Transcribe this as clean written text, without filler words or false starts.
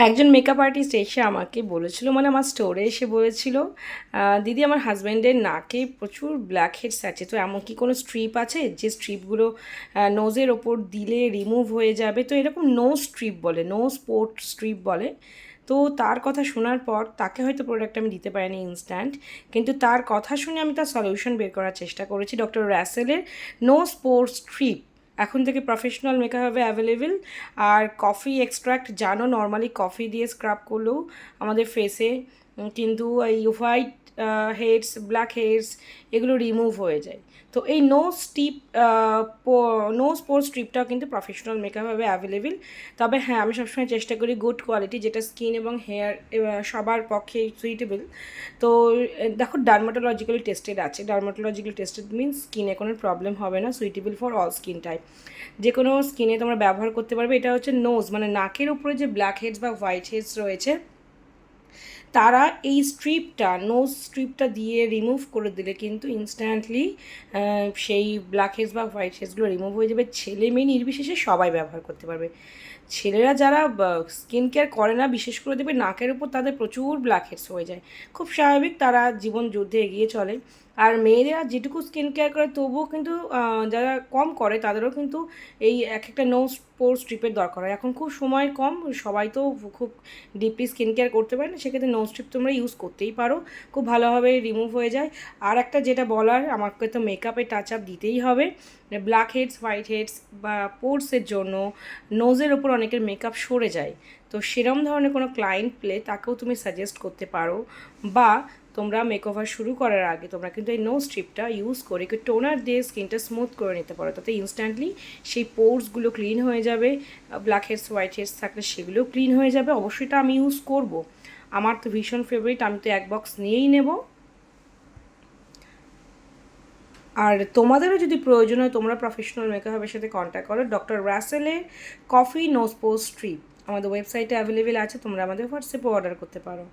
একজন makeup artist এসে আমাকে বলেছিল, মানে আমার স্টোরে এসে বলেছিল, দিদি আমার হাজব্যান্ডের নাকে প্রচুর ব্ল্যাক হেডস আছে, তো এমন কি কোনো স্ট্রিপ আছে যে স্ট্রিপগুলো নোজের ওপর দিলে রিমুভ হয়ে যাবে? তো এরকম নোজ স্ট্রিপ বলে, নোজ পোর্ট স্ট্রিপ বলে। তো তার কথা শোনার পর তাকে হয়তো প্রোডাক্ট আমি দিতে পারিনি ইনস্ট্যান্ট, কিন্তু তার কথা শুনে আমি তার সলিউশন বের করার চেষ্টা করেছি। ডক্টর রাসেলের নোজ পোর স্ট্রিপ এখন থেকে প্রফেশনাল মেকআপ হবে অ্যাভেলেবেল। আর কফি এক্সট্র্যাক্ট জানো, নর্মালি কফি দিয়ে স্ক্রাব করলেও আমাদের ফেসে কিন্তু এই হোয়াইট হেডস, ব্ল্যাক হেডস এগুলো রিমুভ হয়ে যায়। তো এই নোজ পোর স্ট্রিপটাও কিন্তু প্রফেশনাল মেকআপ হবে অ্যাভেলেবেল। তবে হ্যাঁ, আমি সবসময় চেষ্টা করি গুড কোয়ালিটি, যেটা স্কিন এবং হেয়ার সবার পক্ষে সুইটেবল। তো দেখো, ডার্মাটোলজিক্যালি টেস্টেড আছে। ডার্মাটোলজিক্যালি টেস্টেড মিনস স্কিনে কোনো প্রবলেম হবে না, suitable for all skin type, যে কোনো স্কিনে তোমরা ব্যবহার করতে পারবে। এটা হচ্ছে নোজ, মানে নাকের উপরে যে ব্ল্যাক হেডস বা হোয়াইট হেডস রয়েছে, তারা এই স্ট্রিপটা, নোজ স্ট্রিপটা দিয়ে রিমুভ করে দিলে কিন্তু ইনস্ট্যান্টলি সেই ব্ল্যাক হেডস বা হোয়াইট হেডসগুলো রিমুভ হয়ে যাবে। ছেলে মেয়ে নির্বিশেষে সবাই ব্যবহার করতে পারবে। ছেলেরা যারা স্কিন কেয়ার করে না, বিশেষ করে দেবে নাকের উপর তাদের প্রচুর ব্ল্যাক হেডস হয়ে যায়, খুব স্বাভাবিক, তারা জীবন যুদ্ধে এগিয়ে চলে। আর মেয়েরা যেটুকু স্কিন কেয়ার করে তবুও কিন্তু যারা কম করে তাদেরও কিন্তু এই এক একটা নোজ পোর স্ট্রিপের দরকার হয়। এখন খুব সময় কম, সবাই তো খুব ডিপলি স্কিন কেয়ার করতে পারে না, সেক্ষেত্রে নোজ স্ট্রিপ তোমরা ইউজ করতেই পারো, খুব ভালোভাবে রিমুভ হয়ে যায়। আর একটা যেটা বলার, আমাকে তো মেকআপে টাচ আপ দিতেই হবে। ব্ল্যাক হেডস, হোয়াইট হেডস বা পোর্সের জন্য নোজের ওপর অনেকের মেকআপ সরে যায়, তো সেরম ধরনের কোনো ক্লায়েন্ট পেলে তাকেও তুমি সাজেস্ট করতে পারো। বা তোমরা মেকওভার শুরু করার আগে তোমরা কিন্তু এই নোজ স্ট্রিপটা ইউজ করে একটু টোনার দিয়ে স্কিনটা স্মুথ করে নিতে পারো, তাতে ইনস্ট্যান্টলি সেই পোর্সগুলো ক্লিন হয়ে যাবে। ব্ল্যাক হেডস, হোয়াইট হেডস থাকলে সেগুলোও ক্লিন হয়ে যাবে। অবশ্যই এটা আমি ইউজ করব, আমার তো ভীষণ ফেভারিট, আমি তো এক বক্স নিয়েই নেব। আর তোমাদেরও যদি প্রয়োজন হয় তোমরা প্রফেশনাল মেকআপের সাথে কন্ট্যাক্ট করো। ডক্টর রাসেলের কফি নোজ পোর স্ট্রিপ আমাদের ওয়েবসাইটে অ্যাভেলেবেল আছে, তোমরা আমাদের হোয়াটসঅ্যাপে অর্ডার করতে পারো।